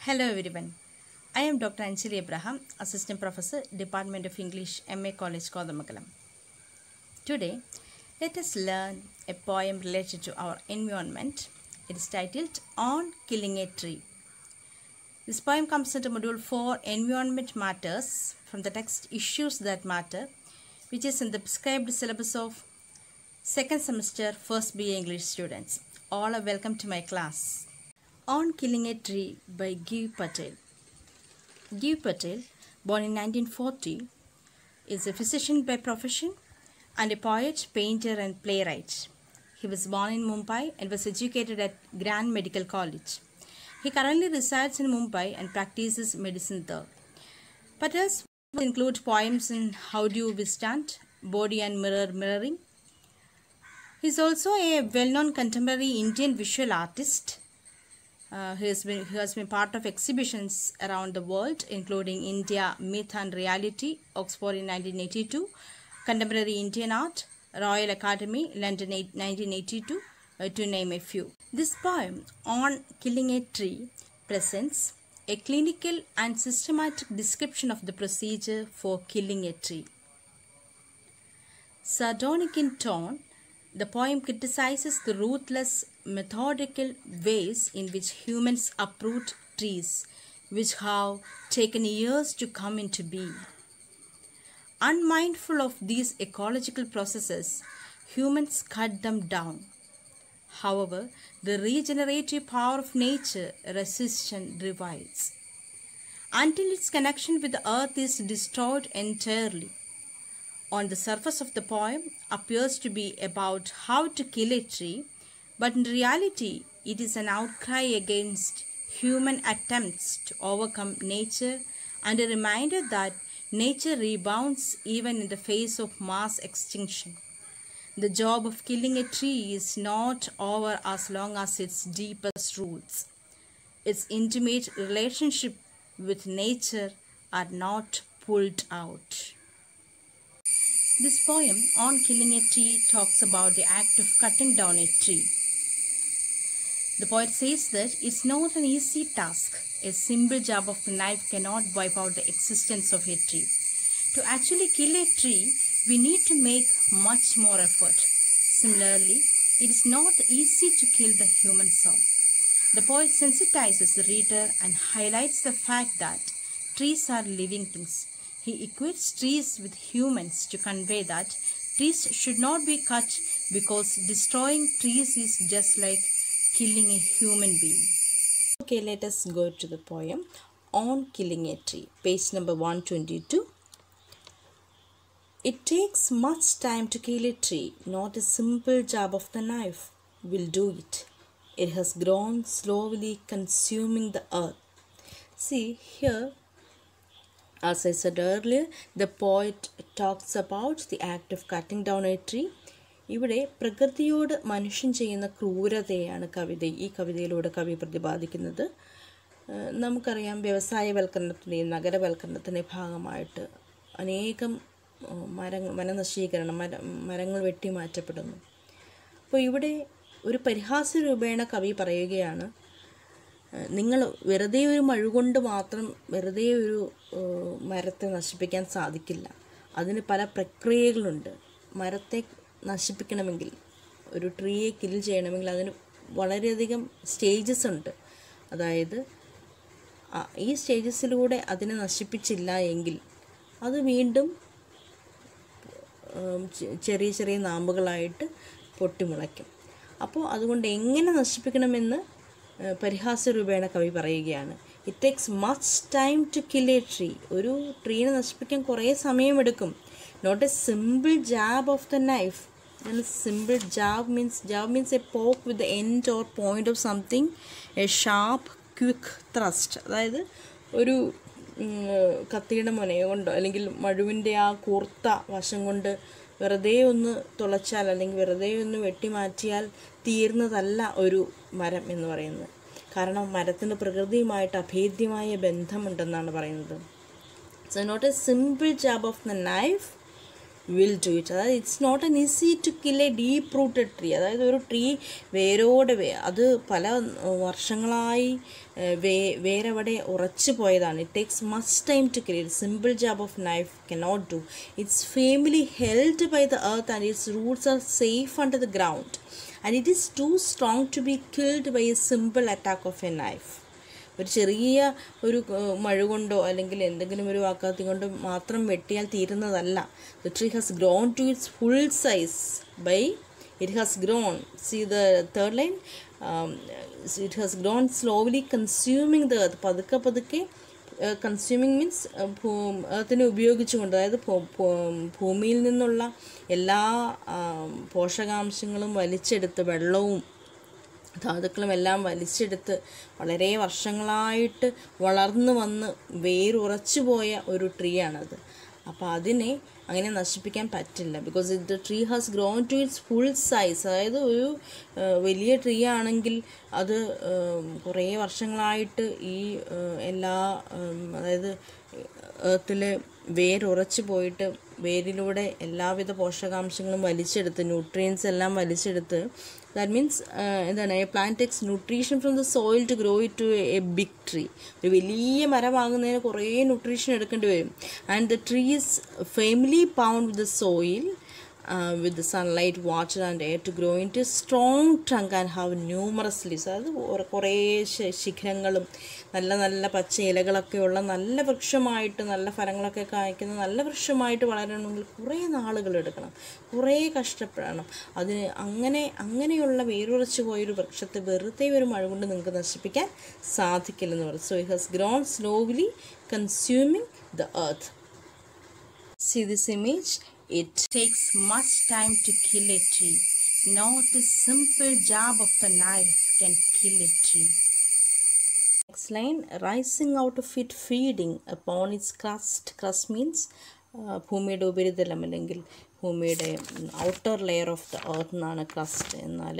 Hello everyone. I am Dr. Anjali Abraham, Assistant Professor, Department of English, MA College, Kodamagalam. Today, let us learn a poem related to our environment. It is titled On Killing a Tree. This poem comes under Module 4, Environment Matters, from the text Issues That Matter, which is in the prescribed syllabus of second semester First BA English students. All are welcome to my class. On Killing a Tree by Giv Patel. Giv Patel, born in 1940, is a physician by profession and a poet, painter and playwright. He was born in Mumbai and was educated at Grand Medical College. He currently resides in Mumbai and practices medicine there. Patel's works include poems in How Do You Withstand, Body and Mirroring. He is also a well-known contemporary Indian visual artist. He has been part of exhibitions around the world, including India, Myth and Reality, Oxford in 1982, Contemporary Indian Art, Royal Academy, London 1982, to name a few. This poem, On Killing a Tree, presents a clinical and systematic description of the procedure for killing a tree. Sardonic in tone, the poem criticizes the ruthless, methodical ways in which humans uproot trees, which have taken years to come into being. Unmindful of these ecological processes, humans cut them down. However, the regenerative power of nature resists and revives, until its connection with the earth is destroyed entirely. On the surface of the poem appears to be about how to kill a tree, but in reality it is an outcry against human attempts to overcome nature and a reminder that nature rebounds even in the face of mass extinction. The job of killing a tree is not over as long as its deepest roots, its intimate relationship with nature, are not pulled out. This poem, On Killing a Tree, talks about the act of cutting down a tree. The poet says that it's not an easy task. A simple jab of the knife cannot wipe out the existence of a tree. To actually kill a tree, we need to make much more effort. Similarly, it is not easy to kill the human soul. The poet sensitizes the reader and highlights the fact that trees are living things. He equates trees with humans to convey that trees should not be cut because destroying trees is just like killing a human being. Okay, let us go to the poem On Killing a Tree, page number 122. It takes much time to kill a tree, not a simple jab of the knife will do it. It has grown slowly, consuming the earth. See here, as I said earlier, the poet talks about the act of cutting down a tree. ഇവിടെ പ്രകൃതിയോട് മനുഷ്യൻ ചെയ്യുന്ന ക്രൂരതയാണ് ഈ കവിതയിലൂടെ കവി പ്രതിപാദിക്കുന്നത്. നമുക്കറിയാം, വ്യവസായവൽക്കരണത്തിൻ്റെയും നഗരവൽക്കരണത്തിൻ്റെയും ഭാഗമായിട്ട് അനേകം വനനശീകരണം, മരങ്ങൾ വെട്ടിമാറ്റപ്പെടുന്നു. അപ്പോൾ ഇവിടെ ഒരു പരിഹാസ രൂപേണ കവി പറയുകയാണ്, നിങ്ങൾ വെറുതെ ഒരു മഴ കൊണ്ട് മാത്രം വെറുതെ ഒരു മരത്തെ നശിപ്പിക്കാൻ സാധിക്കില്ല. അതിന് പല പ്രക്രിയകളുണ്ട്. മരത്തെ നശിപ്പിക്കണമെങ്കിൽ, ഒരു ട്രീയെ കിൽ ചെയ്യണമെങ്കിൽ അതിന് വളരെയധികം സ്റ്റേജസ് ഉണ്ട്. അതായത് ഈ സ്റ്റേജസിലൂടെ അതിനെ നശിപ്പിച്ചില്ല എങ്കിൽ അത് വീണ്ടും ചെറിയ ചെറിയ നാമ്പുകളായിട്ട് പൊട്ടിമുളയ്ക്കും. അപ്പോൾ അതുകൊണ്ട് എങ്ങനെ നശിപ്പിക്കണമെന്ന് പരിഹാസ രൂപേണ കവി പറയുകയാണ്. It takes much time to kill a tree. ഒരു ട്രീനെ നശിപ്പിക്കാൻ കുറേ സമയമെടുക്കും. Not a simple jab of the knife. Simple jab means a poke with the end or point of something, a sharp quick thrust. അതായത് ഒരു കത്തിയുടെ മുനയോ കൊണ്ടോ അല്ലെങ്കിൽ മഴുവിൻ്റെ ആ കൂർത്ത വശം കൊണ്ട് വെറുതെ ഒന്ന് തുളച്ചാൽ അല്ലെങ്കിൽ വെറുതെ ഒന്ന് വെട്ടിമാറ്റിയാൽ തീർന്നതല്ല ഒരു മരം എന്ന് പറയുന്നത്. കാരണം മരത്തിന് പ്രകൃതിയുമായിട്ട് അഭേദ്യമായ ബന്ധമുണ്ടെന്നാണ് പറയുന്നത്. So not a simple jab of the knife will do it. അതായത് it's not an easy to kill a deep rooted tree. അതായത് ഒരു ട്രീ വേരോടെ അത് പല വർഷങ്ങളായി വേരവിടെ ഉറച്ചു പോയതാണ്. It takes much time to kill. It simple jab of knife cannot do. It's firmly held by the earth and its roots are safe under the ground and it is too strong to be killed by a simple attack of a knife. ഒരു ചെറിയ ഒരു മഴ കൊണ്ടോ അല്ലെങ്കിൽ എന്തെങ്കിലും ഒരു വാക്കാത്തി കൊണ്ട് മാത്രം വെട്ടിയാൽ തീരുന്നതല്ല. The tree has grown to its full size by it has grown. See the third line, it has grown slowly consuming the earth. പതുക്കെ പതുക്കെ കൺസ്യൂമിങ് മീൻസ് എർത്തിനെ ഉപയോഗിച്ചുകൊണ്ട്, അതായത് ഭൂമിയിൽ നിന്നുള്ള എല്ലാ പോഷകാംശങ്ങളും വലിച്ചെടുത്ത് വെള്ളവും ധാതുക്കളും എല്ലാം വലിച്ചെടുത്ത് വളരെ വർഷങ്ങളായിട്ട് വളർന്നു വന്ന് വേരുറച്ചു പോയ ഒരു ട്രീ ആണത്. അപ്പോൾ അതിനെ അങ്ങനെ നശിപ്പിക്കാൻ പറ്റില്ല. Because the tree has grown to its full size. അതായത് ഒരു വലിയ ട്രീ ആണെങ്കിൽ അത് കുറേ വർഷങ്ങളായിട്ട് ഈ എല്ലാ അതായത് എർത്തിലെ വേരുറച്ചു പോയിട്ട് വേരിലൂടെ എല്ലാവിധ പോഷകാംശങ്ങളും വലിച്ചെടുത്ത് ന്യൂട്രിയൻസ് എല്ലാം വലിച്ചെടുത്ത്, ദാറ്റ് മീൻസ് എന്താണ്, a plant takes nutrition from the soil to grow it to a big tree. ഒരു വലിയ മരമാകുന്നതിന് കുറേ ന്യൂട്രീഷൻ എടുക്കേണ്ടി വരും. And the tree is firmly bound with the soil with the sunlight, water and air to grow into a strong trunk and have numerous leaves. അത് കുറേ ശിഖരങ്ങളും നല്ല നല്ല പച്ച ഇലകളൊക്കെയുള്ള നല്ല വൃക്ഷമായിട്ട്, നല്ല ഫലങ്ങളൊക്കെ കായ്ക്കുന്ന നല്ല വൃക്ഷമായിട്ട് വളരണമെങ്കിൽ കുറേ നാളുകൾ എടുക്കണം, കുറേ കഷ്ടപ്പെടണം. അതിന് അങ്ങനെയുള്ള വേരുറച്ചു പോയൊരു വൃക്ഷത്തെ വെറുതെ ഒരു മഴ കൊണ്ട് നിങ്ങൾക്ക് നശിപ്പിക്കാൻ സാധിക്കില്ലെന്ന് പറയും. So it has grown slowly consuming the earth. See this image. It takes much time to kill a tree. Not a simple jab of the knife can kill a tree. Next line, rising out of it, feeding upon its crust. Crust means ഭൂമിയുടെ ഉപരിതലം അല്ലെങ്കിൽ ഭൂമിയുടെ outer layer of the earth എന്നാണ് crest. എന്നാൽ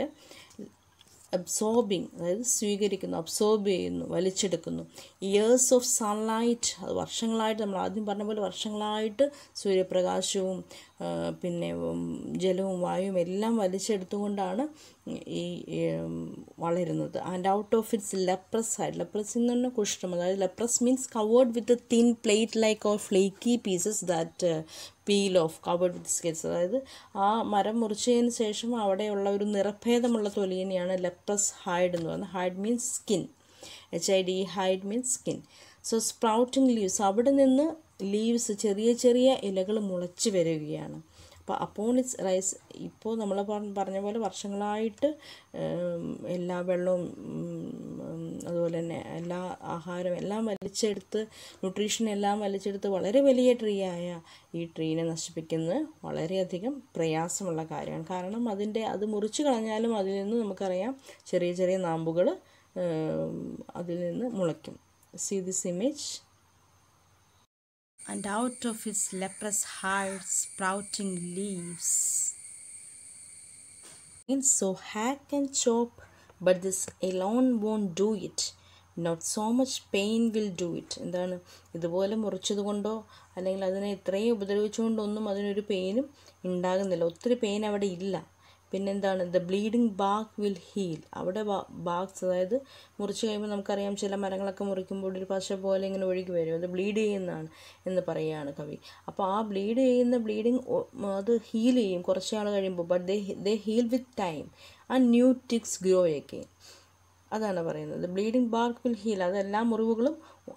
absorbing, അതായത് സ്വീകരിക്കുന്നു, absorb ചെയ്യുന്നു, വലിച്ചെടുക്കുന്നു. ഇയേഴ്സ് ഓഫ് സൺലൈറ്റ്, അത് വർഷങ്ങളായിട്ട്, നമ്മൾ ആദ്യം പറഞ്ഞ പോലെ വർഷങ്ങളായിട്ട് സൂര്യപ്രകാശവും പിന്നെ ജലവും വായുവും എല്ലാം വലിച്ചെടുത്തുകൊണ്ടാണ് ഈ വളരുന്നത്. And out of its leprous hide. Leprous എന്ന് പറഞ്ഞാൽ കുഷ്ഠം. അതായത് leprous means covered with thin plate like or flaky pieces that peel off covered with skins. അതായത് ആ മരം മുറിച്ചതിന് ശേഷം അവിടെയുള്ള ഒരു നിറഭേദമുള്ള തൊലിയെയാണ് ലെപ്രസ് ഹൈഡ് എന്ന് പറയുന്നത്. Hide means skin. HID, hide means skin. So sprouting leaves, അവിടെ നിന്ന് ലീവ്സ്, ചെറിയ ചെറിയ ഇലകൾ മുളച്ച് വരികയാണ്. അപ്പോൾ അപ്പോൺ ഇറ്റ്സ് റൈസ്, ഇപ്പോൾ നമ്മൾ പറഞ്ഞ പോലെ വർഷങ്ങളായിട്ട് എല്ലാ വെള്ളവും അതുപോലെ തന്നെ എല്ലാ ആഹാരം എല്ലാം വലിച്ചെടുത്ത്, ന്യൂട്രീഷൻ എല്ലാം വലിച്ചെടുത്ത് വളരെ വലിയ ട്രീ ആയ ഈ ട്രീനെ നശിപ്പിക്കുന്നത് വളരെയധികം പ്രയാസമുള്ള കാര്യമാണ്. കാരണം അത് മുറിച്ച് കളഞ്ഞാലും അതിൽ നിന്ന് നമുക്കറിയാം ചെറിയ ചെറിയ നാമ്പുകൾ അതിൽ നിന്ന് മുളയ്ക്കും. See this image. And out of its leprous hide sprouting leaves. So hack and chop, but this alone won't do it. Not so much pain will do it. എന്താണ്, ഇതുപോലെ മുറിച്ചത് കൊണ്ടോ അല്ലെങ്കിൽ അതിനെ ഇത്രയും ഉപദ്രവിച്ചുകൊണ്ടൊന്നും അതിനൊരു പെയിനും ഉണ്ടാകുന്നില്ല. ഒത്തിരി പെയിൻ അവിടെ ഇല്ല. പിന്നെന്താണ്, the bleeding bark will heal. അവിടെ ബാർക്സ്, അതായത് മുറിച്ച് കഴിയുമ്പോൾ നമുക്കറിയാം ചില മരങ്ങളൊക്കെ മുറിക്കുമ്പോൾ ഒരു പശ പോലെ ഇങ്ങനെ ഒഴുകി വരും. അത് ബ്ലീഡ് ചെയ്യുന്നതാണ് എന്ന് പറയുകയാണ് കവി. അപ്പോൾ ആ ബ്ലീഡിങ് അത് ഹീൽ ചെയ്യും കുറച്ച് നാൾ കഴിയുമ്പോൾ. But they heal with time and new twigs grow again. അതാണ് പറയുന്നത്. Bleeding bark will heal. അതെല്ലാ മുറിവുകളും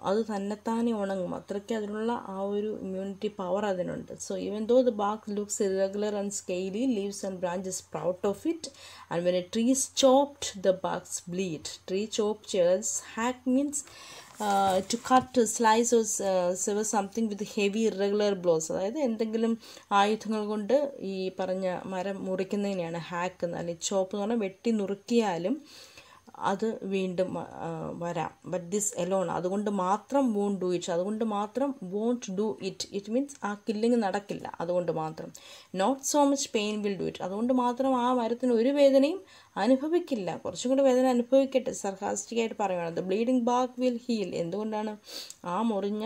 അത് തന്നെത്താനെ ഉണങ്ങും. അത്രയ്ക്ക് അതിനുള്ള ആ ഒരു ഇമ്മ്യൂണിറ്റി പവർ അതിനുണ്ട്. So even though the bark looks irregular and scaly, leaves and branches sprout off it. And when a tree is chopped the barks bleed. Tree chop ചെയ്ത്, hack means to cut, slice or sever something with heavy irregular blows. അതായത് എന്തെങ്കിലും ആയുധങ്ങൾ കൊണ്ട് ഈ പറഞ്ഞ മരം മുറിക്കുന്നതിനെയാണ് hack എന്ന്, അല്ലെങ്കിൽ ചോപ്പ് എന്ന് പറഞ്ഞാൽ വെട്ടി നുറുക്കിയാലും അത് വീണ്ടും വരാം. ബട്ട് ദിസ് എലോൺ, അതുകൊണ്ട് മാത്രം വോണ്ട് ഡു ഇറ്റ്, അതുകൊണ്ട് മാത്രം won't do it, it means ആ കില്ലിങ് നടക്കില്ല, അതുകൊണ്ട് മാത്രം. Not so much pain will do it, അതുകൊണ്ട് മാത്രം ആ മരത്തിന് ഒരു വേദനയും അനുഭവിക്കില്ല, കുറച്ചും കൂടി വേദന അനുഭവിക്കട്ടെ. സർക്കാസ്റ്റിക്കായിട്ട് പറയുകയാണ്. The bleeding bark will heal, എന്തുകൊണ്ടാണ് ആ മുറിഞ്ഞ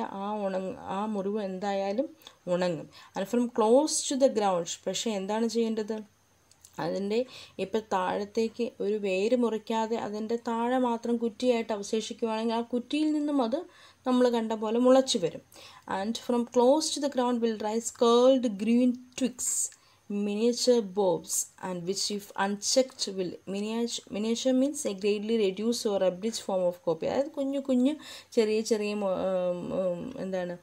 ആ മുറിവ് എന്തായാലും ഉണങ്ങും. And from close to the ground, പക്ഷേ എന്താണ് ചെയ്യേണ്ടത്? അതിൻ്റെ ഇപ്പം താഴത്തേക്ക് ഒരു വേര് മുറിക്കാതെ അതിൻ്റെ താഴെ മാത്രം കുറ്റിയായിട്ട് അവശേഷിക്കുകയാണെങ്കിൽ ആ കുറ്റിയിൽ നിന്നും അത് നമ്മൾ കണ്ട പോലെ മുളച്ചു വരും. And from close to the ground will rise curled green twigs, miniature bulbs, and which if unchecked will miniature means a greatly reduced or abridged form of copy. അതായത് കുഞ്ഞു ചെറിയ എന്താണ്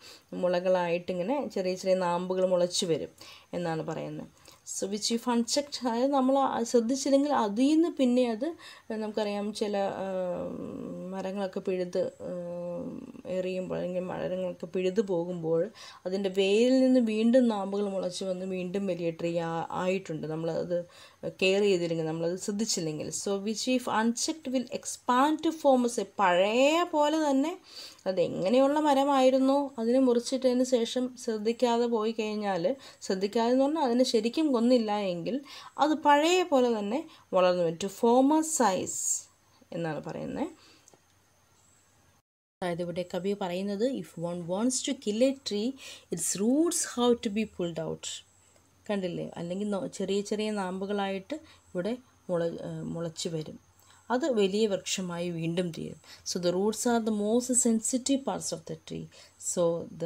മുളകളായിട്ടിങ്ങനെ ചെറിയ നാമ്പുകൾ മുളച്ചു വരും എന്നാണ് പറയുന്നത്. സോ വിച്ച് ഇഫ് അൺചെക്ഡ്, അതായത് നമ്മൾ ശ്രദ്ധിച്ചില്ലെങ്കിൽ അതിൽ നിന്ന് പിന്നെ അത് നമുക്കറിയാം ചില മരങ്ങളൊക്കെ പിഴുത് എറിയുമ്പോൾ അല്ലെങ്കിൽ മരങ്ങളൊക്കെ പിഴുതു പോകുമ്പോൾ അതിൻ്റെ വേരിൽ നിന്ന് വീണ്ടും നാമ്പുകൾ മുളച്ച് വന്ന് വീണ്ടും വലിയ ട്രീ ആയിട്ടുണ്ട്, നമ്മളത് കെയർ ചെയ്തില്ലെങ്കിൽ, നമ്മളത് ശ്രദ്ധിച്ചില്ലെങ്കിൽ. So which if unchecked will expand to former, പഴയ പോലെ തന്നെ അതെങ്ങനെയുള്ള മരമായിരുന്നോ അതിനെ മുറിച്ചിട്ടതിന് ശേഷം ശ്രദ്ധിക്കാതെ പോയി കഴിഞ്ഞാൽ, ശ്രദ്ധിക്കാതെ എന്ന് പറഞ്ഞാൽ അതിനെ ശരിക്കും കൊന്നില്ല എങ്കിൽ അത് പഴയ പോലെ തന്നെ വളർന്നു വരും. ടു ഫോമർ സൈസ് എന്നാണ് പറയുന്നത്. അതായത് ഇവിടെ കവി പറയുന്നത്, if one wants to kill a tree its roots how to be pulled out. കണ്ടില്ലേ? അല്ലെങ്കിൽ ചെറിയ നാമ്പുകളായിട്ട് ഇവിടെ മുളച്ചു വരും, അത് വലിയ വൃക്ഷമായി വീണ്ടും തീരും. So the roots are the most sensitive parts of the tree. So the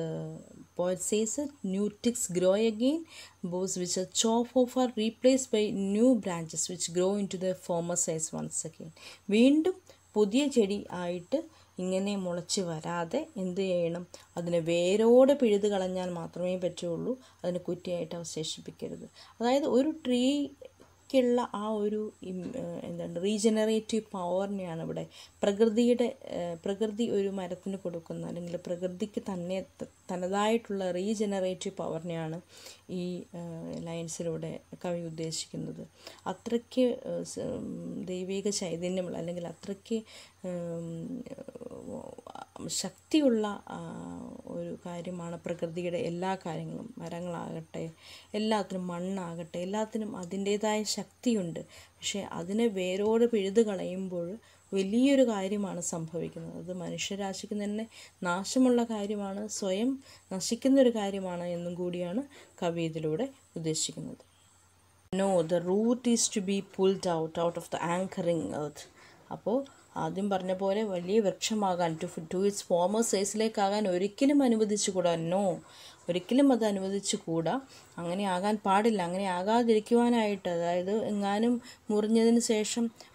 poet says it, new twigs grow again, boughs which are chopped off are replaced by new branches which grow into their former size once again. വീണ്ടും പുതിയ ചെടി ആയിട്ട് ഇങ്ങനെ മുളച്ച് വരാതെ എന്ത് ചെയ്യണം? അതിനെ വേരോടെ പിഴുത് കളഞ്ഞാൽ മാത്രമേ പറ്റുള്ളൂ, അതിനെ കുറ്റിയായിട്ട് അവശേഷിപ്പിക്കരുത്. അതായത് ഒരു ട്രീക്കുള്ള ആ ഒരു എന്താണ് റീജനറേറ്റീവ് പവറിനെയാണ് ഇവിടെ പ്രകൃതി ഒരു മരത്തിന് കൊടുക്കുന്ന, അല്ലെങ്കിൽ പ്രകൃതിക്ക് തനതായിട്ടുള്ള റീജനറേറ്റീവ് പവറിനെയാണ് ഈ ലൈൻസിലൂടെ കവി ഉദ്ദേശിക്കുന്നത്. അത്രയ്ക്ക് ദൈവിക ചൈതന്യമുള്ള, അല്ലെങ്കിൽ അത്രയ്ക്ക് ശക്തിയുള്ള ഒരു കാര്യമാണ് പ്രകൃതിയുടെ എല്ലാ കാര്യങ്ങളും. മരങ്ങളാകട്ടെ, എല്ലാത്തിനും, മണ്ണാകട്ടെ, എല്ലാത്തിനും അതിൻ്റേതായ ശക്തിയുണ്ട്. പക്ഷേ അതിനെ വേരോട് പിഴുത് കളയുമ്പോൾ വലിയൊരു കാര്യമാണ് സംഭവിക്കുന്നത്. അത് മനുഷ്യരാശിക്ക് തന്നെ നാശമുള്ള കാര്യമാണ്, സ്വയം നശിക്കുന്നൊരു കാര്യമാണ് എന്നും കൂടിയാണ് കവി ഇതിലൂടെ ഉദ്ദേശിക്കുന്നത്. No, the root is to be pulled out of the anchoring earth. അപ്പോൾ ആദ്യം പറഞ്ഞ പോലെ വലിയ വൃക്ഷമാകാൻ, ടു ഇറ്റ്സ് ഫോമർ സൈസിലേക്കാകാൻ ഒരിക്കലും അനുവദിച്ചുകൂടാ. നോ, ഒരിക്കലും അത് അനുവദിച്ചുകൂടാ. അങ്ങനെ ആകാൻ പാടില്ല. അങ്ങനെ ആകാതിരിക്കുവാനായിട്ട്, അതായത് എങ്ങാനും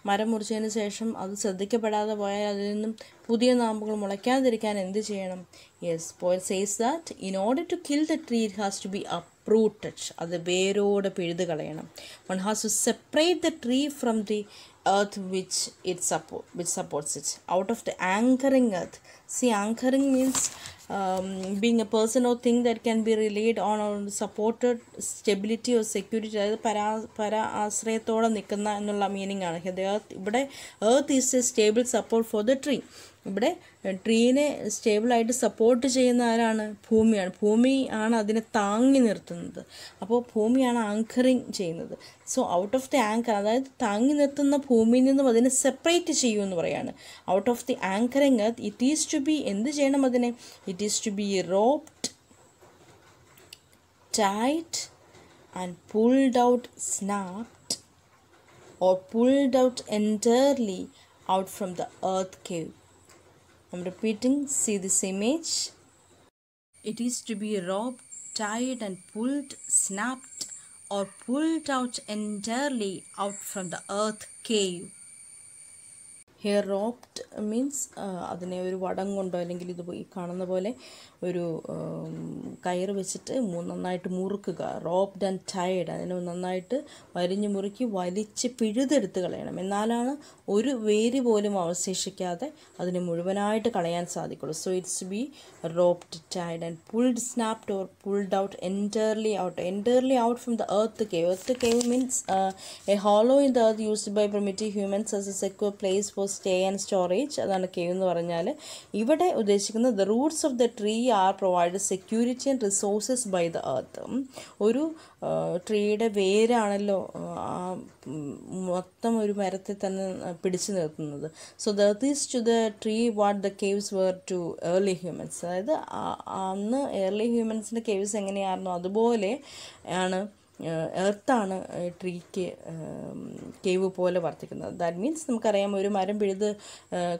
മരം മുറിച്ചതിന് ശേഷം അത് ശ്രദ്ധിക്കപ്പെടാതെ പോയാൽ അതിൽ നിന്നും പുതിയ നാമ്പുകൾ മുളയ്ക്കാതിരിക്കാൻ എന്ത് ചെയ്യണം? Yes, poet says that in order to kill the tree it has to be uprooted. അത് വേരോടെ പിഴുത് കളയണം. One has to separate the tree from the earth which supports it, out of the anchoring earth. See, anchoring means being a person or thing that can be relied on or supported, stability or security. അതായത് ആശ്രയത്തോടെ നിൽക്കുന്ന എന്നുള്ള meaning ആണ്. ഇവിടെ earth is a stable support for the tree. ഇവിടെ ട്രീനെ സ്റ്റേബിളായിട്ട് support ചെയ്യുന്ന ആരാണ്? ഭൂമിയാണ്. ഭൂമി ആണ് അതിനെ താങ്ങി നിർത്തുന്നത്. അപ്പോൾ ഭൂമിയാണ് ആങ്കറിങ് ചെയ്യുന്നത്. So out of the anchor, അതായത് താങ്ങി നിർത്തുന്ന ഭൂമിയിൽ നിന്നും അതിനെ സെപ്പറേറ്റ് ചെയ്യുമെന്ന് പറയാണ്. Out of the anchoring earth it is to be, എന്ത് ചെയ്യണം അതിനെ? It is to be roped, tight and pulled out, snapped or pulled out entirely out from the earth cave. I'm repeating, see this image. It is to be roped, tied and pulled, snapped or pulled out entirely out from the earth cave. Here roped means അതിനെ ഒരു വടം കൊണ്ടോ അല്ലെങ്കിൽ ഇത് ഈ കാണുന്ന പോലെ ഒരു കയറ് വെച്ചിട്ട് നന്നായിട്ട് മുറുക്കുക. റോപ്ഡ് ആൻഡ് ടൈഡ്, അതിനെ നന്നായിട്ട് വരിഞ്ഞ് മുറുക്കി വലിച്ച് പിഴുതെടുത്ത് കളയണം. എന്നാലാണ് ഒരു വേര് പോലും അവശേഷിക്കാതെ അതിനെ മുഴുവനായിട്ട് കളയാൻ സാധിക്കുള്ളൂ. So it's be roped, tied and pulled, snapped or pulled out entirely out from the earth cave. Earth cave means a hollow in the earth used by primitive humans as a secure place for stay and storage. അതാണ് cave എന്ന് പറഞ്ഞാൽ. ഇവിടെ ഉദ്ദേശിക്കുന്നത് the roots of the tree are provide security and resources by the earth. ഒരു ട്രീയുടെ വേരാണല്ലോ മൊത്തം ഒരു മരത്തെ തന്നെ പിടിച്ചു നിർത്തുന്നത്. So the earth is to the tree what the caves were to early humans. അതായത് അന്ന് ഏർലി ഹ്യൂമൻസിൻ്റെ കേവ്സ് എങ്ങനെയായിരുന്നു അതുപോലെ ആണ് എർത്താണ് ട്രീക്ക് കേവ് പോലെ വർത്തിക്കുന്നത്. ദാറ്റ് മീൻസ് നമുക്കറിയാം, ഒരു മരം പിഴുത്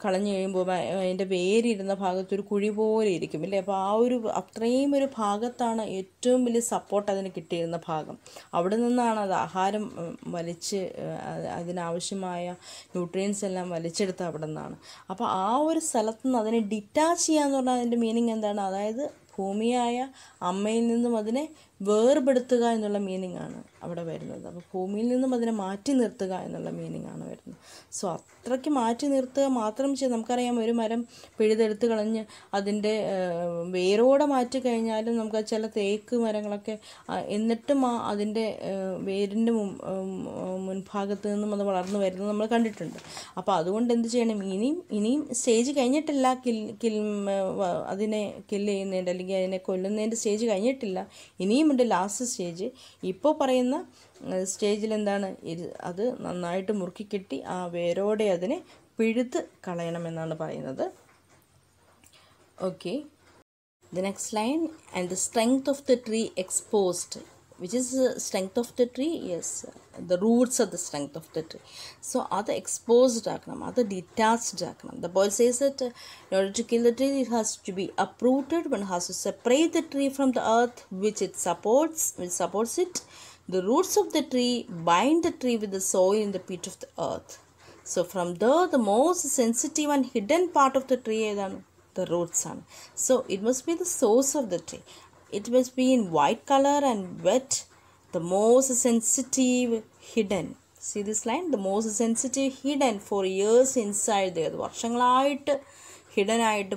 കളഞ്ഞു കഴിയുമ്പോൾ അതിൻ്റെ വേരിരുന്ന ഭാഗത്തൊരു കുഴി പോലെ ഇരിക്കും ഇല്ലേ. അപ്പോൾ അത്രയും ഒരു ഭാഗത്താണ് ഏറ്റവും വലിയ സപ്പോർട്ട് അതിന് കിട്ടിയിരുന്ന ഭാഗം. അവിടെ നിന്നാണ് അത് ആഹാരം വലിച്ച് അതിനാവശ്യമായ ന്യൂട്രിയൻസ് എല്ലാം വലിച്ചെടുത്ത് അവിടെ നിന്നാണ്. അപ്പോൾ ആ ഒരു സ്ഥലത്ത് നിന്ന് അതിനെ ഡിറ്റാച്ച് ചെയ്യാന്ന് പറഞ്ഞാൽ അതിൻ്റെ മീനിങ് എന്താണ്? അതായത് ഭൂമിയായ അമ്മയിൽ നിന്നും അതിനെ വേർപെടുത്തുക എന്നുള്ള മീനിങ് ആണ് അവിടെ വരുന്നത്. അപ്പോൾ ഭൂമിയിൽ നിന്നും അതിനെ മാറ്റി നിർത്തുക എന്നുള്ള മീനിങ് ആണ് വരുന്നത്. സോ അത്രയ്ക്ക് മാറ്റി നിർത്തുക മാത്രം ചെയ്ത്, നമുക്കറിയാം ഒരു മരം പിഴുതെടുത്ത് കളഞ്ഞ് അതിൻ്റെ വേരോടെ മാറ്റി കഴിഞ്ഞാലും നമുക്ക് ചില തേക്ക് മരങ്ങളൊക്കെ എന്നിട്ടും അതിൻ്റെ വേരിൻ്റെ മുൻഭാഗത്ത് നിന്നും അത് വളർന്നു വരുന്നത് നമ്മൾ കണ്ടിട്ടുണ്ട്. അപ്പോൾ അതുകൊണ്ട് എന്ത് ചെയ്യണം? ഇനിയും സ്റ്റേജ് കഴിഞ്ഞിട്ടില്ല. അതിനെ കില്ല് ചെയ്യുന്നതിൻ്റെ അല്ലെങ്കിൽ അതിനെ കൊല്ലുന്നതിൻ്റെ സ്റ്റേജ് കഴിഞ്ഞിട്ടില്ല. ഇനിയും ഉണ്ട് ലാസ്റ്റ് സ്റ്റേജ്. ഇപ്പോൾ പറയുന്ന സ്റ്റേജിൽ എന്താണ്? അത് നന്നായിട്ട് മുറുക്കി കെട്ടി ആ വേരോടെ അതിനെ പിഴുത് കളയണമെന്നാണ് പറയുന്നത്. Okay, the next line, and the strength of the tree exposed. Which is the strength of the tree? Yes, the roots are the strength of the tree. So അത് exposed ആക്കണം, അത് detached ആക്കണം. The poet says that in order to kill the tree it has to be uprooted. One has to separate the tree from the earth which supports it. The roots of the tree bind the tree with the soil in the pit of the earth. So from there the most sensitive and hidden part of the tree ഏതാണ്? The roots ആണ്. So it must be the source of the tree. It must be in white color and wet, the most sensitive hidden. See this line? The most sensitive hidden for years inside there. വർഷങ്ങളായിട്ട് hidden ആയിട്ട്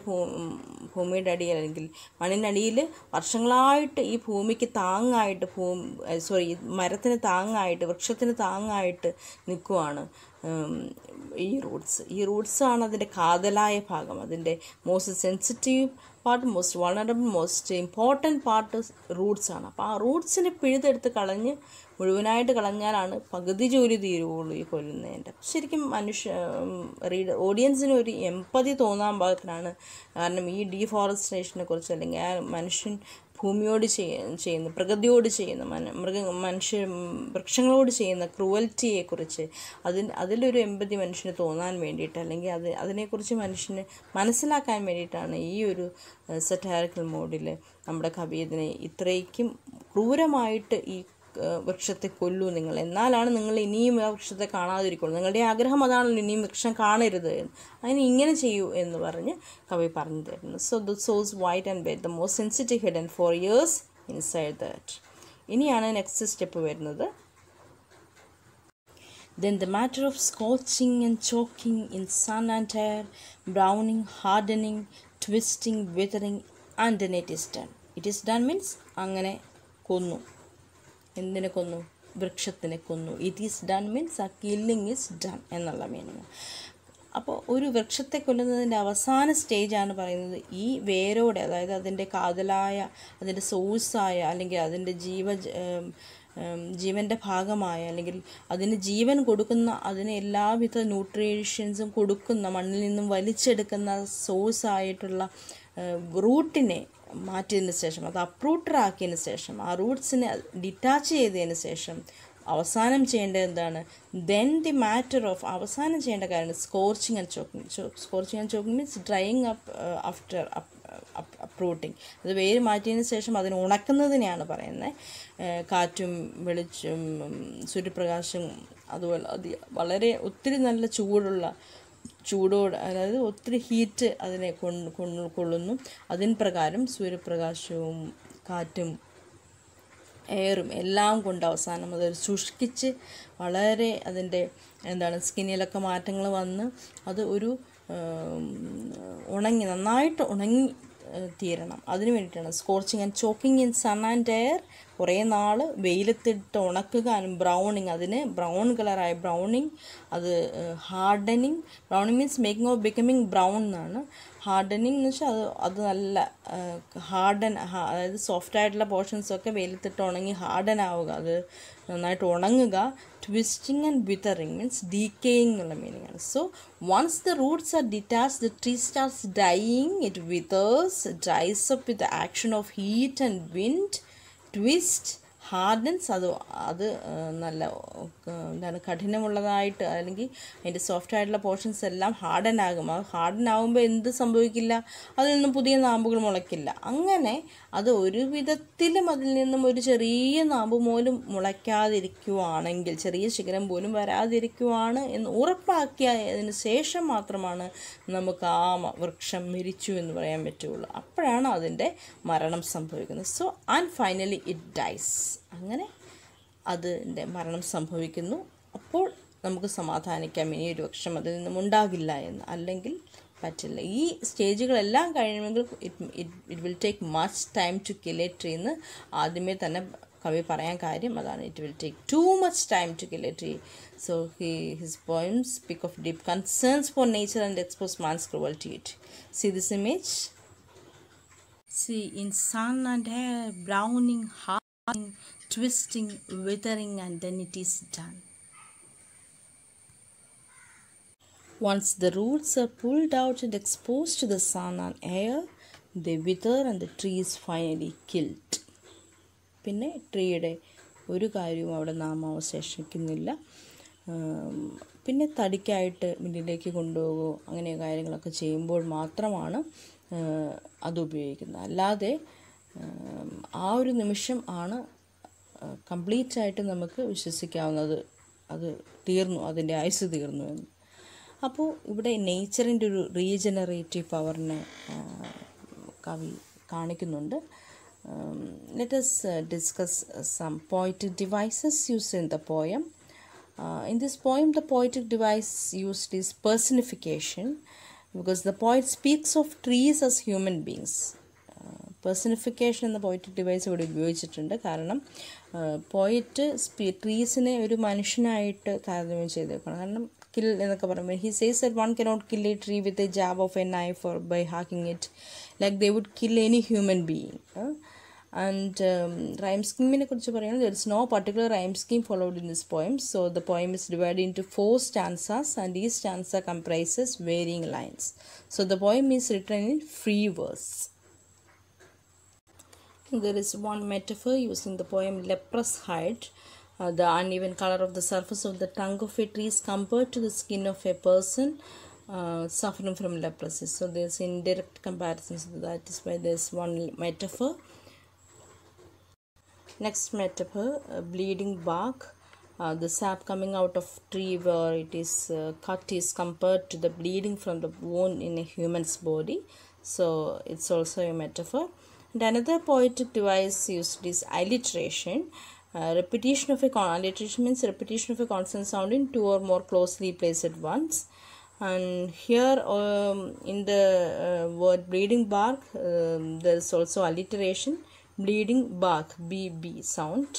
ഭൂമിയുടെ അടിയിൽ അല്ലെങ്കിൽ മണ്ണിനടിയിൽ വർഷങ്ങളായിട്ട് ഈ ഭൂമിക്ക് താങ്ങായിട്ട് മരത്തിന് താങ്ങായിട്ട്, വൃക്ഷത്തിന് താങ്ങായിട്ട് നിൽക്കുവാണ് ഈ റൂട്ട്സാണ് അതിൻ്റെ കാതലായ ഭാഗം. അതിൻ്റെ most sensitive part, most vulnerable, most important part റൂട്ട്സാണ്. അപ്പോൾ ആ റൂട്ട്സിനെ പിഴുതെടുത്ത് കളഞ്ഞ് മുഴുവനായിട്ട് കളഞ്ഞാലാണ് പകുതി ജോലി തീരുകയുള്ളൂ ഈ കൊല്ലുന്നതിൻ്റെ. ശരിക്കും ഓഡിയൻസിന് ഒരു എമ്പതി തോന്നാൻ പാകത്തിനാണ്. കാരണം ഈ ഡീഫോറസ്റ്റേഷനെ കുറിച്ച് അല്ലെങ്കിൽ ആ മനുഷ്യൻ ഭൂമിയോട് ചെയ്യുന്ന, പ്രകൃതിയോട് ചെയ്യുന്ന, വൃക്ഷങ്ങളോട് ചെയ്യുന്ന ക്രൂവൽറ്റിയെക്കുറിച്ച് അതിലൊരു എമ്പതി മനുഷ്യന് തോന്നാൻ വേണ്ടിയിട്ട്, അല്ലെങ്കിൽ അതിനെക്കുറിച്ച് മനുഷ്യന് മനസ്സിലാക്കാൻ വേണ്ടിയിട്ടാണ് ഈ ഒരു സറ്റാരിക്കൽ മോഡിൽ നമ്മുടെ കവി ഇതിനെ ഇത്രയ്ക്കും ക്രൂരമായിട്ട് ഈ വൃക്ഷത്തെ കൊല്ലൂ നിങ്ങൾ, എന്നാലാണ് നിങ്ങൾ ഇനിയും ആ വൃക്ഷത്തെ കാണാതിരിക്കുള്ളൂ. നിങ്ങളുടെ ആഗ്രഹം അതാണല്ലോ, ഇനിയും വൃക്ഷം കാണരുത്, അതിന് ഇങ്ങനെ ചെയ്യൂ എന്ന് പറഞ്ഞ് കവി പറഞ്ഞു തരുന്നു. സോ ദ സോസ് white and wet, the most sensitive hidden for years inside that. ഇനിയാണ് നെക്സ്റ്റ് സ്റ്റെപ്പ് വരുന്നത്. Then the matter of scorching and choking in sun and air, browning, hardening, twisting, withering, and then it is done. It is done means അങ്ങനെ കൊന്നു. എന്തിനെ കൊന്നു? വൃക്ഷത്തിനെ കൊന്നു. It is done means ആ killing is done എന്നുള്ള meaning. അപ്പോൾ ഒരു വൃക്ഷത്തെ കൊല്ലുന്നതിൻ്റെ അവസാന സ്റ്റേജാണ് പറയുന്നത് ഈ വേരോടെ, അതായത് അതിൻ്റെ കാതലായ, അതിൻ്റെ സോഴ്സായ, അല്ലെങ്കിൽ അതിൻ്റെ ജീവൻ്റെ ഭാഗമായ, അല്ലെങ്കിൽ അതിന് ജീവൻ കൊടുക്കുന്ന, അതിന് എല്ലാവിധ ന്യൂട്രീഷ്യൻസും കൊടുക്കുന്ന, മണ്ണിൽ നിന്നും വലിച്ചെടുക്കുന്ന സോഴ്സായിട്ടുള്ള റൂട്ടിനെ മാറ്റിയതിന് ശേഷം, അത് അപ്രൂട്ടറാക്കിയതിന് ശേഷം, ആ റൂട്ട്സിനെ ഡിറ്റാച്ച് ചെയ്തതിന് ശേഷം അവസാനം ചെയ്യേണ്ടത് എന്താണ്? ദെൻ ദി മാറ്റർ ഓഫ്, അവസാനം ചെയ്യേണ്ട കാര്യം scorching and choking. Scorching and choking means drying up after uprooting. അത് വേര് മാറ്റിയതിന് ശേഷം അതിന് ഉണക്കുന്നതിനെയാണ് പറയുന്നത്. കാറ്റും വെളിച്ചും സൂര്യപ്രകാശം, അതുപോലെ വളരെ ഒത്തിരി നല്ല ചൂടോട്, അതായത് ഒത്തിരി ഹീറ്റ് അതിനെ കൊള്ളുന്നു. അതിന് പ്രകാരം സൂര്യപ്രകാശവും കാറ്റും എയറും എല്ലാം കൊണ്ട് അവസാനം അത് ശുഷ്കിച്ച് വളരെ അതിൻ്റെ സ്കിന്നിലൊക്കെ മാറ്റങ്ങൾ വന്ന് അത് ഒരു നന്നായിട്ട് ഉണങ്ങി തീരണം. അതിന് വേണ്ടിയിട്ടാണ് scorching and choking in sun and air, കുറേ നാൾ വെയിലത്തിട്ട് ഉണക്കുക, ബ്രൗണിങ്, അതിന് ബ്രൗൺ കളറായി ബ്രൗണിങ്, അത് hardening. Browning means making of becoming brown എന്നാണ്. ഹാർഡനിങ് എന്ന് വെച്ചാൽ അത് നല്ല അതായത് സോഫ്റ്റ് ആയിട്ടുള്ള പോർഷൻസൊക്കെ വെയിലത്തിട്ട് ഉണങ്ങി ഹാർഡൻ ആവുക, അത് നന്നായിട്ട് ഉണങ്ങുക. Twisting and withering means decaying എന്നുള്ള മീനിങ് ആണ്. So once the roots are detach, the tree starts dying, it withers, dries up with action of heat and wind, twist, hardens, അത് നല്ല എന്താണ് കഠിനമുള്ളതായിട്ട് അല്ലെങ്കിൽ അതിൻ്റെ സോഫ്റ്റ് ആയിട്ടുള്ള പോർഷൻസ് എല്ലാം ഹാർഡൻ ആകും. അത് ഹാർഡൻ ആകുമ്പോൾ എന്ത് സംഭവിക്കില്ല, അതിൽ നിന്നും പുതിയ നാമ്പുകൾ മുളയ്ക്കില്ല. അങ്ങനെ അത് ഒരു വിധത്തിലും അതിൽ നിന്നും ഒരു ചെറിയ നാമ്പ് പോലും മുളയ്ക്കാതിരിക്കുവാണെങ്കിൽ, ചെറിയ ശിഖരം പോലും വരാതിരിക്കുവാണ് എന്ന് ഉറപ്പാക്കിയതിന് ശേഷം മാത്രമാണ് നമുക്ക് ആ വൃക്ഷം മരിച്ചു എന്ന് പറയാൻ പറ്റുള്ളൂ. അപ്പോഴാണ് അതിൻ്റെ മരണം സംഭവിക്കുന്നത്. So and finally it dies. അങ്ങനെ അതിൻ്റെ മരണം സംഭവിക്കുന്നു. അപ്പോൾ നമുക്ക് സമാധാനിക്കാം, ഇനി ഒരു വൃക്ഷം അതിൽ നിന്നും ഉണ്ടാകില്ല എന്ന്. അല്ലെങ്കിൽ പറ്റില്ല. ഈ സ്റ്റേജുകളെല്ലാം കഴിയുമെങ്കിൽ it will take much time to kill a tree എന്ന് ആദ്യമേ തന്നെ കവി പറയാൻ കാര്യം അതാണ്. It will take too much time to kill a tree. So his poems speak of deep concerns for nature and expose man's cruelty to it. See this image? See, in sun and air, browning, hardening, twisting, withering, and then it is done. Once the roots are pulled out and exposed to the sun and air, they wither and the tree is finally killed. പിന്നെ ട്രീയുടെ ഒരു കാര്യവും അവിടെ നാമാവശേഷിക്കുന്നില്ല. പിന്നെ തടിക്കായിട്ട് മില്ലിലേക്ക് കൊണ്ടുപോകുമോ അങ്ങനെ കാര്യങ്ങളൊക്കെ ചെയ്യുമ്പോൾ മാത്രമാണ് അത് ഉപയോഗിക്കുന്നത്. അല്ലാതെ ആ ഒരു നിമിഷം ആണ് കംപ്ലീറ്റ് ആയിട്ട് നമുക്ക് വിശ്വസിക്കാവുന്നത് അത് തീർന്നു, അതിൻ്റെ ആയുസ് തീർന്നു എന്ന്. അപ്പോൾ ഇവിടെ നേച്ചറിൻ്റെ ഒരു റീജനറേറ്റീവ് പവറിനെ കവി കാണിക്കുന്നുണ്ട്. Let us discuss some poetic devices used in the poem. In this poem, the poetic device used is personification, because the poet speaks of trees as human beings. Personification എന്ന പോയിറ്റിക് ഡിവൈസ് ഇവിടെ ഉപയോഗിച്ചിട്ടുണ്ട്. കാരണം poet ട്രീസിനെ ഒരു മനുഷ്യനായിട്ട് താരതമ്യം ചെയ്തേക്കണം. കാരണം kill എന്നൊക്കെ പറയുമ്പോൾ he says that one cannot kill a tree with a jab of a knife or by hacking it like they would kill any human being. And rhyme scheme കുറിച്ച് പറയുന്നത് there is no particular rhyme scheme followed in this poem. So the poem is divided into 4 stanzas and each stanza comprises varying lines. So the poem is written in free verse. There is one metaphor using the poem leprous hide. The uneven color of the surface of the trunk of a tree is compared to the skin of a person suffering from leprosy. So there is indirect comparisons. So that is why there is one metaphor. Next metaphor, bleeding bark. The sap coming out of tree where it is cut is compared to the bleeding from the wound in a human's body. So it's also a metaphor. And another poetic device used is alliteration. Repetition of alliteration means repetition of a consonant sound in 2 or more closely placed ones. And here in the word bleeding bark, there is also alliteration. Bleeding bark, BB sound.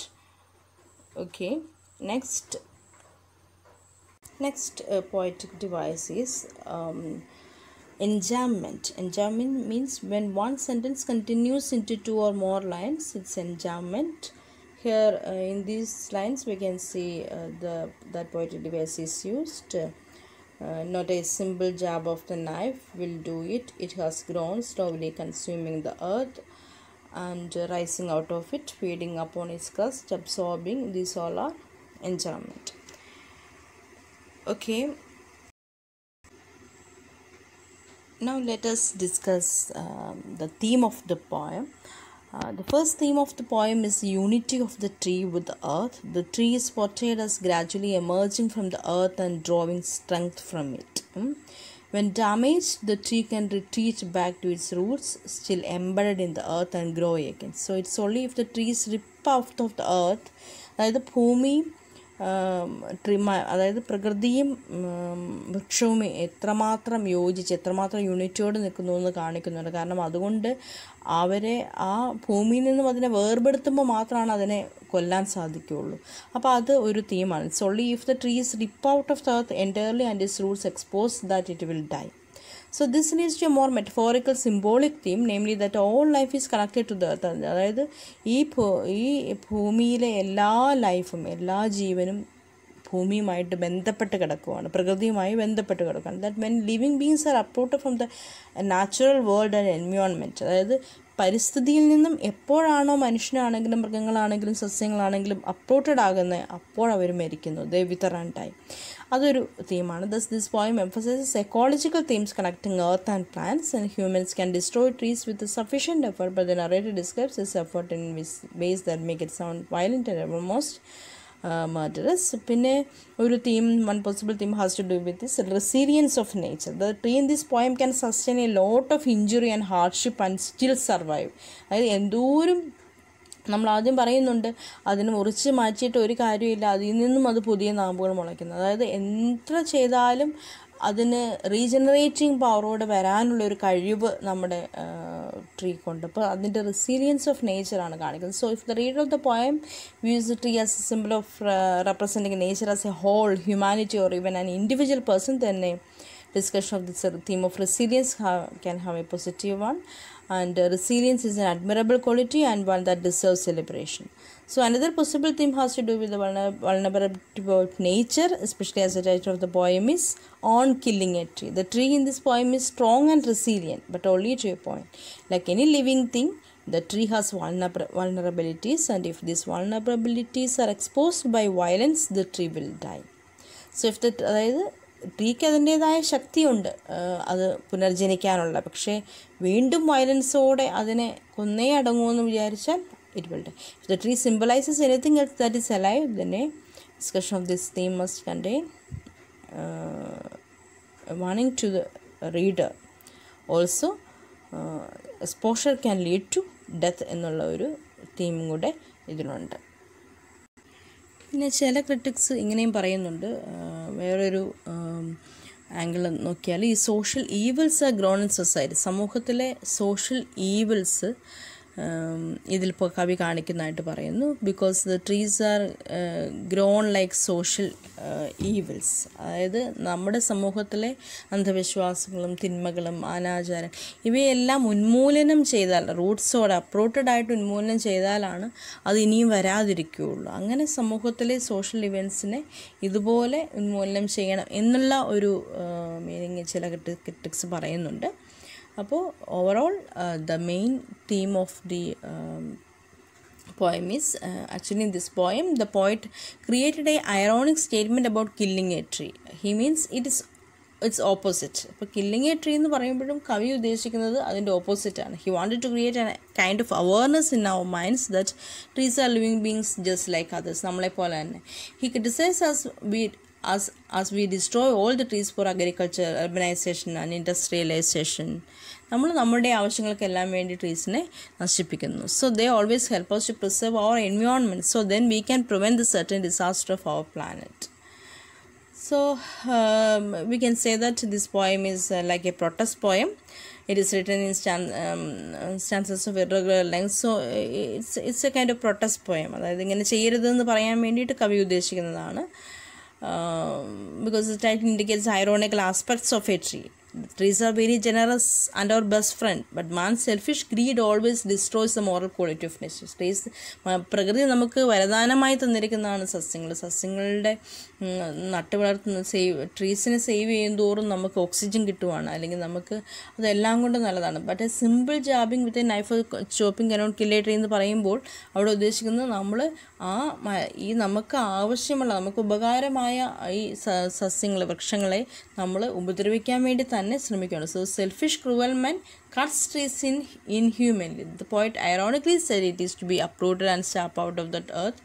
Okay, next poetic device is enjambment. Enjambment means when one sentence continues into 2 or more lines, it's enjambment. Here in these lines we can see that poetic device is used. Not a simple jab of the knife will do it. It has grown, slowly consuming the earth and rising out of it, feeding upon its crust, absorbing. These all are enjambment. Okay, now let us discuss the theme of the poem. The first theme of the poem is unity of the tree with the earth. The tree is portrayed as gradually emerging from the earth and drawing strength from it. When damaged, the tree can retreat back to its roots, still embedded in the earth, and grow again. So it's only if the trees rip out of the earth, അതായത് ഭൂമി അതായത് പ്രകൃതിയും വൃക്ഷവും എത്രമാത്രം യോജിച്ച് എത്രമാത്രം യൂണിറ്റിയോട് നിൽക്കുന്നു എന്ന് കാണിക്കുന്നുണ്ട്. കാരണം അതുകൊണ്ട് അവരെ ആ ഭൂമിയിൽ നിന്നും അതിനെ വേർപെടുത്തുമ്പോൾ മാത്രമാണ് അതിനെ കൊല്ലാൻ സാധിക്കുകയുള്ളൂ. അപ്പോൾ അത് ഒരു തീമാണ്. It's only if the trees rip out of the earth entirely and its roots expose that it will die. So this leads to a more metaphorical symbolic theme, namely that all life is connected to the earth. അതായത് ഈ ഭൂമിയിലെ എല്ലാ ലൈഫും എല്ലാ ജീവനും ഭൂമിയുമായിട്ട് ബന്ധപ്പെട്ട് കിടക്കുകയാണ്, പ്രകൃതിയുമായി ബന്ധപ്പെട്ട് കിടക്കുകയാണ്. That when living beings are uprooted from the natural world and environment, അതായത് പരിസ്ഥിതിയിൽ നിന്നും എപ്പോഴാണോ മനുഷ്യനാണെങ്കിലും മൃഗങ്ങളാണെങ്കിലും സസ്യങ്ങളാണെങ്കിലും അപ്രോട്ടഡ് ആകുന്നത് അപ്പോൾ അവർ മരിക്കുന്നു. ദേ വിതർ ആൻഡ് ഡൈ. അതൊരു തീമാണ്. Thus this poem emphasizes ecological themes connecting earth and plants, and humans can destroy trees with sufficient effort, but the narrator describes this effort in ways that make it sound violent and almost murderous. പിന്നെ ഒരു theme, one possible theme has to do with this resilience of nature. The tree in this poem can sustain a lot of injury and hardship and still survive. അതായത് എന്തോരം നമ്മൾ ആദ്യം പറയുന്നുണ്ട്, അതിന് മുറിച്ച് മാറ്റിയിട്ട് ഒരു കാര്യമില്ല, അതിൽ നിന്നും അത് പുതിയ നാമ്പുകൾ മുളയ്ക്കുന്നത്. അതായത് എത്ര ചെയ്താലും അതിന് റീജനറേറ്റിംഗ് പവറോടെ വരാനുള്ളൊരു കഴിവ് നമ്മുടെ ട്രീക്കുണ്ട്. അപ്പോൾ അതിൻ്റെ റെസിലിയൻസ് ഓഫ് നേച്ചറാണ് കാണിക്കുന്നത്. So if the reader of the poem views the tree as a symbol of representing nature as a whole, humanity or even an individual person, തന്നെ discussion of this theme of resilience can have a positive one, and resilience is an admirable quality and one that deserves celebration. So another possible theme has to do with the vulnerability of nature, especially as the title of the poem is on killing a tree. The tree in this poem is strong and resilient, but only to a point. Like any living thing, the tree has vulnerabilities, and if these vulnerabilities are exposed by violence, the tree will die. So if അതായത് ട്രീക്ക് അതിൻ്റേതായ ശക്തിയുണ്ട് അത് പുനർജനിക്കാനുള്ള, പക്ഷേ വീണ്ടും വയലൻസോടെ അതിനെ കൊന്നേ അടങ്ങുമെന്ന് വിചാരിച്ചാൽ it will die. If the tree symbolizes anything else that is alive, then a discussion of this theme must contain a warning to the reader. Also, exposure can lead to death എന്നുള്ള ഒരു തീമും കൂടെ ഇതിനുണ്ട്. പിന്നെ ചില critics ഇങ്ങനെയും പറയുന്നുണ്ട്, വേറൊരു angle നോക്കിയാൽ ഈ social evils R grown in society, സമൂഹത്തിലെ സോഷ്യൽ ഈവിൾസ് ഇതിലിപ്പോൾ കവി കാണിക്കുന്നതായിട്ട് പറയുന്നു. Because the trees are grown like social evils, അതായത് നമ്മുടെ സമൂഹത്തിലെ അന്ധവിശ്വാസങ്ങളും തിന്മകളും അനാചാരം ഇവയെല്ലാം ഉന്മൂലനം ചെയ്താൽ, റൂട്ട്സോടെ അപ്രോട്ടഡ് ആയിട്ട് ഉന്മൂലനം ചെയ്താലാണ് അത് ഇനിയും വരാതിരിക്കുകയുള്ളൂ. അങ്ങനെ സമൂഹത്തിലെ സോഷ്യൽ ഇവൻസിനെ ഇതുപോലെ ഉന്മൂലനം ചെയ്യണം എന്നുള്ള ഒരു മീനിങ് ചില ക്രിറ്റിക്സ് പറയുന്നുണ്ട്. അപ്പോൾ overall the main theme of the poem is actually in this poem the poet created a ironic statement about killing a tree. He means it's opposite. അപ്പോൾ killing a tree എന്ന് പറയുമ്പോഴും കവി ഉദ്ദേശിക്കുന്നത് അതിൻ്റെ ഓപ്പോസിറ്റാണ്. He wanted to create a kind of awareness in our minds that trees are living beings just like others, നമ്മളെപ്പോലെ തന്നെ. He criticized as we destroy all the trees for agriculture, urbanization and industrialization. നമ്മൾ നമ്മുടെ ആവശ്യങ്ങൾക്കെല്ലാം വേണ്ടി ട്രീസിനെ നശിപ്പിക്കുന്നു. So they always help us to preserve our environment, so then we can prevent the certain disaster of our planet. So we can say that this poem is like a protest poem. It is written in stanzas of irregular length, so it's a kind of protest poem. അതായത് ഇങ്ങനെ ചെയ്യരുതെന്ന് പറയാൻ വേണ്ടിയിട്ട് കവി ഉദ്ദേശിക്കുന്നതാണ്. Because the title indicates ironical aspects of a tree. The trees are very generous and our best friend, but man's selfish greed always destroys the moral quality of nature. Trees, പ്രകൃതി നമുക്ക് വരദാനമായി തന്നിരിക്കുന്നതാണ് സസ്യങ്ങളുടെ നട്ട് വളർത്തുന്ന ട്രീസിനെ സേവ് ചെയ്യും തോറും നമുക്ക് oxygen കിട്ടുവാണ്, അല്ലെങ്കിൽ നമുക്ക് അതെല്ലാം കൊണ്ട് നല്ലതാണ്. But a simple jabbing with a knife chopping cannot kill a tree എന്ന് പറയുമ്പോൾ അവിടെ ഉദ്ദേശിക്കുന്നത് നമ്മൾ ഈ നമുക്ക് ആവശ്യമുള്ള നമുക്ക് ഉപകാരമായ ഈ വൃക്ഷങ്ങളെ നമ്മൾ ഉപദ്രവിക്കാൻ വേണ്ടി തന്നെ ശ്രമിക്കുകയാണ്. So selfish cruel men cuts trees inhumanly. The poet ironically said it is to be uprooted and stamped out of that earth.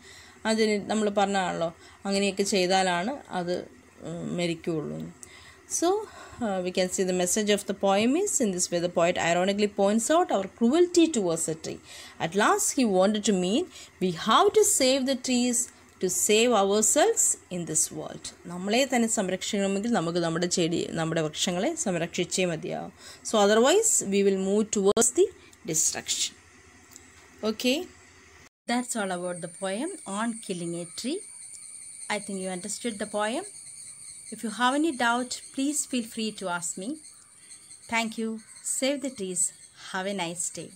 അതിന് നമ്മൾ പറഞ്ഞാണല്ലോ അങ്ങനെയൊക്കെ ചെയ്താലാണ് അത് മരിക്കുകയുള്ളൂ. So we can see the message of the poem is in this way. The poet ironically points out our cruelty towards the tree. At last he wanted to mean we have to save the trees to save ourselves in this world. നമ്മളെ തന്നെ സംരക്ഷിക്കണമെങ്കിൽ നമുക്ക് നമ്മുടെ വൃക്ഷങ്ങളെ സംരക്ഷിച്ചേ മതിയാവും. So otherwise we will move towards the destruction. Okay, that's all about the poem on killing a tree. I think you understood the poem. If you have any doubt, please feel free to ask me. Thank you. Save the trees. Have a nice day.